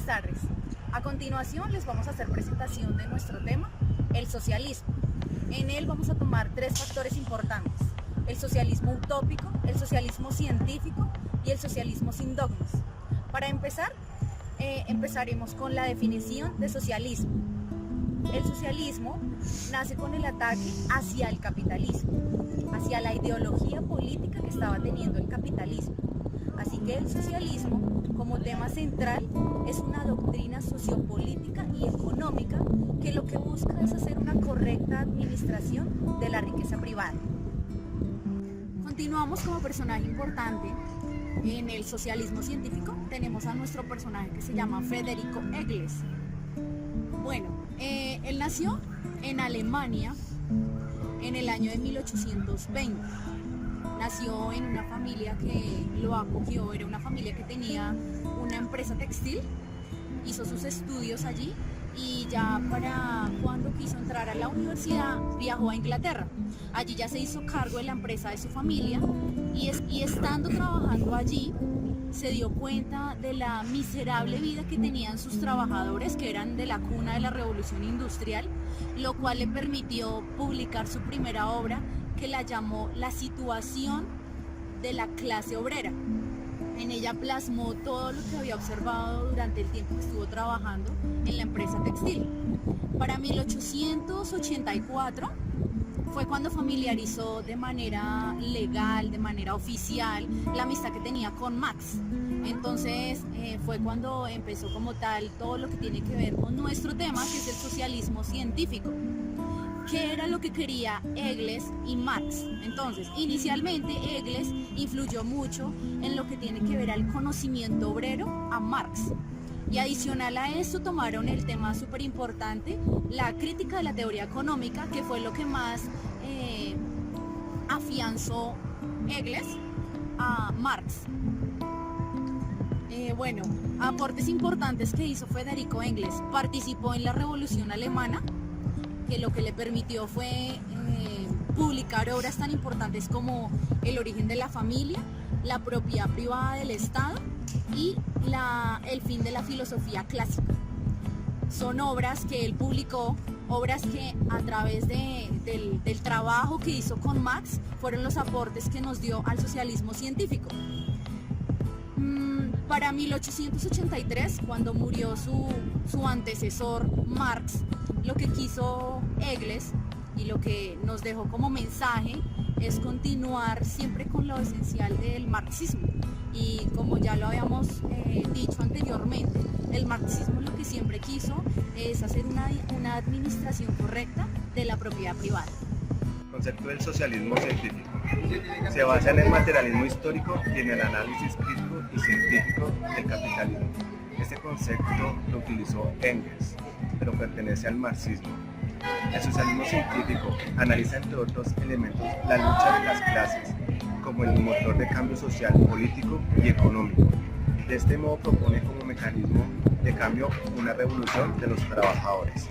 tardes. A continuación les vamos a hacer presentación de nuestro tema, el socialismo. En él vamos a tomar tres factores importantes: el socialismo utópico, el socialismo científico y el socialismo sin dogmas. Para empezar, empezaremos con la definición de socialismo. El socialismo nace con el ataque hacia el capitalismo, hacia la ideología política que estaba teniendo el capitalismo. Así que el socialismo, como tema central, es una doctrina sociopolítica y económica que lo que busca es hacer una correcta administración de la riqueza privada. Continuamos como personaje importante en el socialismo científico. Tenemos a nuestro personaje que se llama Federico Engels. Bueno, él nació en Alemania en el año de 1820. Nació en una familia que lo acogió, era una familia que tenía una empresa textil, hizo sus estudios allí y ya para cuando quiso entrar a la universidad viajó a Inglaterra. Allí ya se hizo cargo de la empresa de su familia y estando trabajando allí se dio cuenta de la miserable vida que tenían sus trabajadores, que eran de la cuna de la revolución industrial, lo cual le permitió publicar su primera obra, que la llamó La situación de la clase obrera. En ella plasmó todo lo que había observado durante el tiempo que estuvo trabajando en la empresa textil. Para 1884 fue cuando familiarizó de manera legal, de manera oficial, la amistad que tenía con Marx. Entonces fue cuando empezó como tal todo lo que tiene que ver con nuestro tema, que es el socialismo científico. ¿Qué era lo que quería Engels y Marx? Entonces, inicialmente Engels influyó mucho en lo que tiene que ver al conocimiento obrero a Marx. Y adicional a eso tomaron el tema súper importante, la crítica de la teoría económica, que fue lo que más afianzó Engels a Marx. Bueno, aportes importantes que hizo Federico Engels: participó en la Revolución Alemana, que lo que le permitió fue publicar obras tan importantes como El origen de la familia, La propiedad privada del Estado y El fin de la filosofía clásica. Son obras que él publicó, obras que a través del trabajo que hizo con Marx fueron los aportes que nos dio al socialismo científico. Para 1883, cuando murió su antecesor Marx, lo que quiso Engels y lo que nos dejó como mensaje es continuar siempre con lo esencial del marxismo. Y como ya lo habíamos dicho anteriormente, el marxismo lo que siempre quiso es hacer una administración correcta de la propiedad privada. El concepto del socialismo científico se basa en el materialismo histórico y en el análisis crítico y científico del capitalismo. Este concepto lo utilizó Engels, pero pertenece al marxismo. El socialismo científico analiza, entre otros elementos, la lucha de las clases como el motor de cambio social, político y económico. De este modo propone como mecanismo de cambio una revolución de los trabajadores.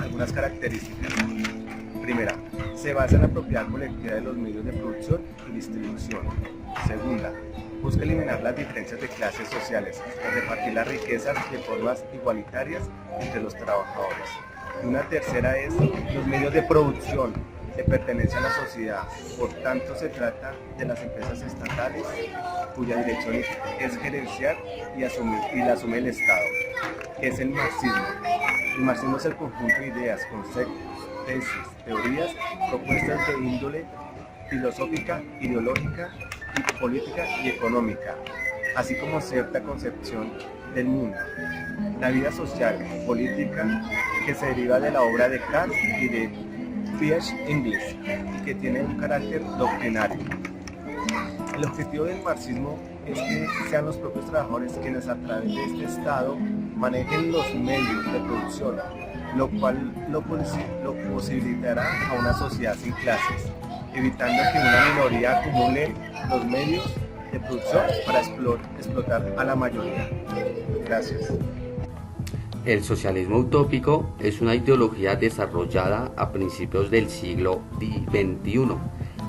Algunas características. Primera, se basa en la propiedad colectiva de los medios de producción y distribución. Segunda, busca eliminar las diferencias de clases sociales y repartir las riquezas de formas igualitarias entre los trabajadores. Y una tercera es los medios de producción que pertenecen a la sociedad. Por tanto, se trata de las empresas estatales cuya dirección es gerenciar y la asume el Estado, que es el marxismo. El marxismo es el conjunto de ideas, conceptos, tesis, teorías, propuestas de índole filosófica, ideológica, política y económica, así como cierta concepción del mundo, la vida social, política, que se deriva de la obra de Kant y de Friedrich Engels y que tiene un carácter doctrinario. El objetivo del marxismo es que sean los propios trabajadores quienes a través de este Estado manejen los medios de producción, lo cual lo posibilitará a una sociedad sin clases, evitando que una minoría acumule los medios de producción para explotar a la mayoría. Gracias. El socialismo utópico es una ideología desarrollada a principios del siglo XXI,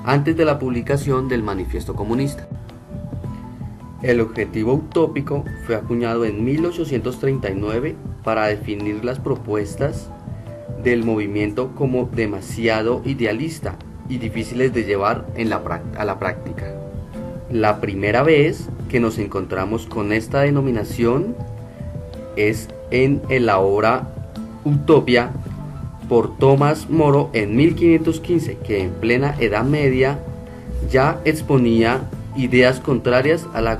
antes de la publicación del Manifiesto Comunista. El objetivo utópico fue acuñado en 1839 para definir las propuestas del movimiento como demasiado idealista y difíciles de llevar a la práctica. La primera vez que nos encontramos con esta denominación es en la obra Utopia por Tomás Moro en 1515, que en plena Edad Media ya exponía ideas contrarias a la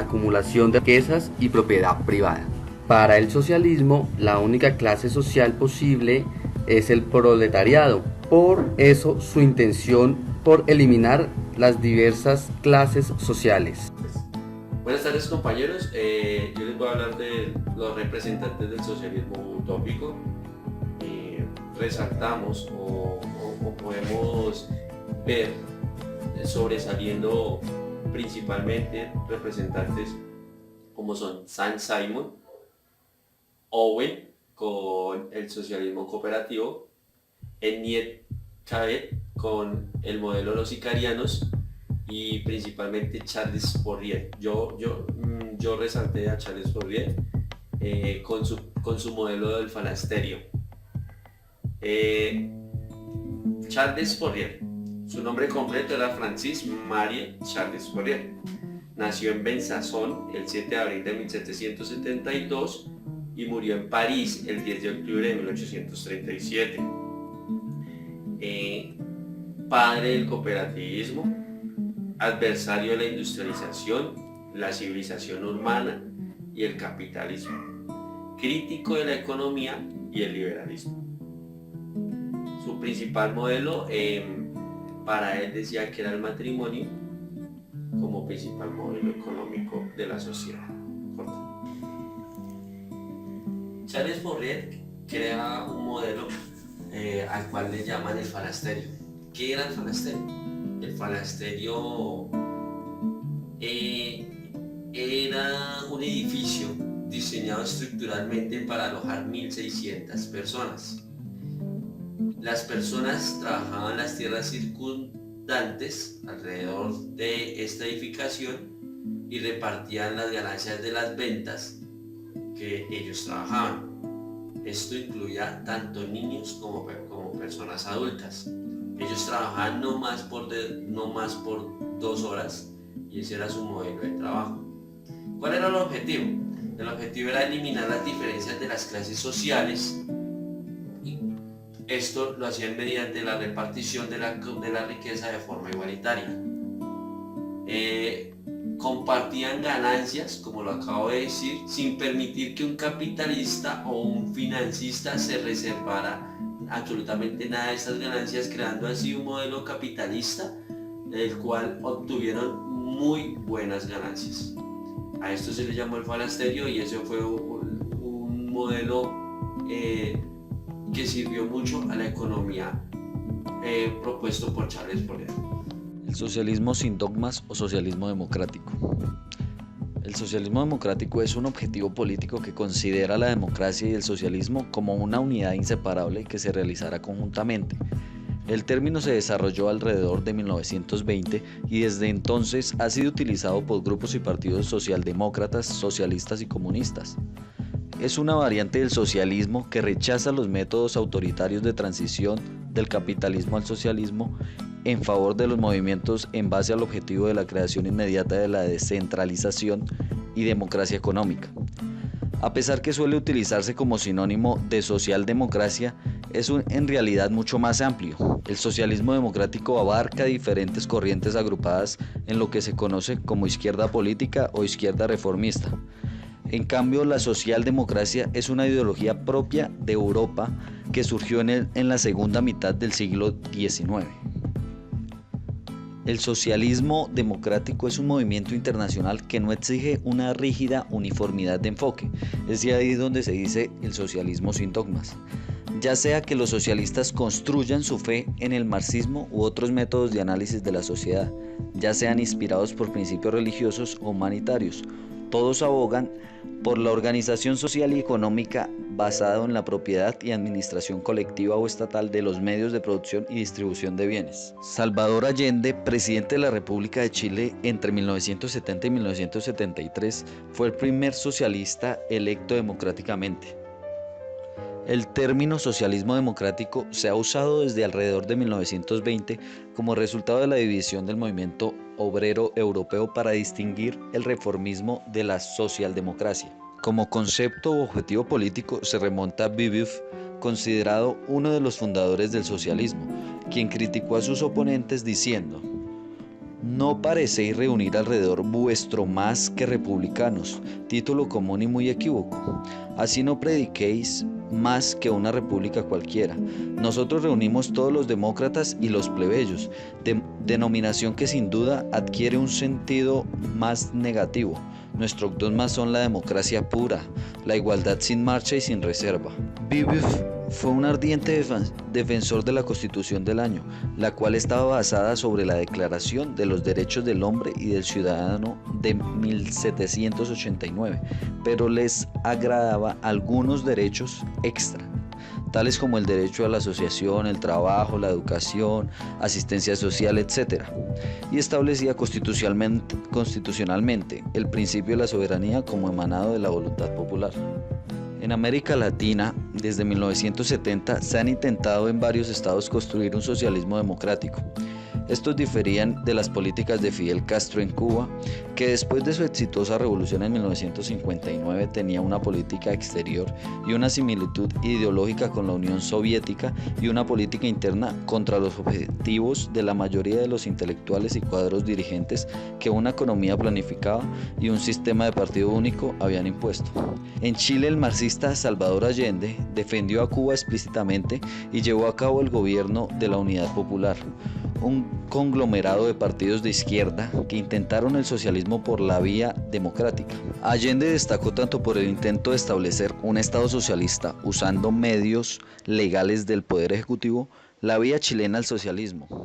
acumulación de riquezas y propiedad privada. Para el socialismo, la única clase social posible es el proletariado. Por eso, su intención por eliminar las diversas clases sociales. Buenas tardes, compañeros. Yo les voy a hablar de los representantes del socialismo utópico. Resaltamos o podemos ver sobresaliendo principalmente representantes como son Saint-Simon, Owen con el socialismo cooperativo, Eniet Cabet con el modelo de los sicarianos y principalmente Charles Fourier. Yo resalté a Charles Fourier con su modelo del falasterio. Charles Fourier, su nombre completo era Francis Marie Charles Fourier. Nació en Besançon el 7 de abril de 1772 y murió en París el 10 de octubre de 1837. Padre del cooperativismo, adversario de la industrialización, la civilización urbana y el capitalismo, crítico de la economía y el liberalismo. Su principal modelo para él decía que era el matrimonio como principal modelo económico de la sociedad. Charles Fourier crea un modelo al cual le llaman el falasterio. ¿Qué era el falasterio? El falasterio era un edificio diseñado estructuralmente para alojar 1.600 personas. Las personas trabajaban las tierras circundantes alrededor de esta edificación y repartían las ganancias de las ventas que ellos trabajaban. Esto incluía tanto niños como personas adultas. Ellos trabajaban no más por 2 horas y ese era su modelo de trabajo. ¿Cuál era el objetivo? El objetivo era eliminar las diferencias de las clases sociales. Esto lo hacían mediante la repartición de la riqueza de forma igualitaria. Compartían ganancias, como lo acabo de decir, sin permitir que un capitalista o un financista se reservara absolutamente nada de estas ganancias, creando así un modelo capitalista del cual obtuvieron muy buenas ganancias. A esto se le llamó el falasterio y ese fue un modelo que sirvió mucho a la economía propuesto por Charles Fourier. El socialismo sin dogmas o socialismo democrático. El socialismo democrático es un objetivo político que considera la democracia y el socialismo como una unidad inseparable que se realizará conjuntamente. El término se desarrolló alrededor de 1920 y desde entonces ha sido utilizado por grupos y partidos socialdemócratas, socialistas y comunistas. Es una variante del socialismo que rechaza los métodos autoritarios de transición del capitalismo al socialismo en favor de los movimientos en base al objetivo de la creación inmediata de la descentralización y democracia económica. A pesar que suele utilizarse como sinónimo de socialdemocracia, es en realidad mucho más amplio. El socialismo democrático abarca diferentes corrientes agrupadas en lo que se conoce como izquierda política o izquierda reformista. En cambio, la socialdemocracia es una ideología propia de Europa que surgió en la segunda mitad del siglo XIX. El socialismo democrático es un movimiento internacional que no exige una rígida uniformidad de enfoque. Es de ahí donde se dice el socialismo sin dogmas. Ya sea que los socialistas construyan su fe en el marxismo u otros métodos de análisis de la sociedad, ya sean inspirados por principios religiosos o humanitarios. Todos abogan por la organización social y económica basada en la propiedad y administración colectiva o estatal de los medios de producción y distribución de bienes. Salvador Allende, presidente de la República de Chile entre 1970 y 1973, fue el primer socialista electo democráticamente. El término socialismo democrático se ha usado desde alrededor de 1920 como resultado de la división del movimiento obrero europeo para distinguir el reformismo de la socialdemocracia. Como concepto u objetivo político se remonta a Bibuf, considerado uno de los fundadores del socialismo, quien criticó a sus oponentes diciendo: "No parecéis reunir alrededor vuestro más que republicanos, título común y muy equívoco. Así no prediquéis más que una república cualquiera. Nosotros reunimos todos los demócratas y los plebeyos, denominación que sin duda adquiere un sentido más negativo. Nuestros dogmas son la democracia pura, la igualdad sin marcha y sin reserva". Bibuf fue un ardiente defensor de la Constitución del año, la cual estaba basada sobre la Declaración de los Derechos del Hombre y del Ciudadano de 1789, pero les agradaba algunos derechos extra, tales como el derecho a la asociación, el trabajo, la educación, asistencia social, etc. Y establecía constitucionalmente el principio de la soberanía como emanado de la voluntad popular. En América Latina, desde 1970, se han intentado en varios estados construir un socialismo democrático. Estos diferían de las políticas de Fidel Castro en Cuba, que después de su exitosa revolución en 1959 tenía una política exterior y una similitud ideológica con la Unión Soviética y una política interna contra los objetivos de la mayoría de los intelectuales y cuadros dirigentes que una economía planificada y un sistema de partido único habían impuesto. En Chile, el marxista Salvador Allende defendió a Cuba explícitamente y llevó a cabo el gobierno de la Unidad Popular, un conglomerado de partidos de izquierda que intentaron el socialismo por la vía democrática. Allende destacó tanto por el intento de establecer un Estado socialista usando medios legales del Poder Ejecutivo, la vía chilena al socialismo.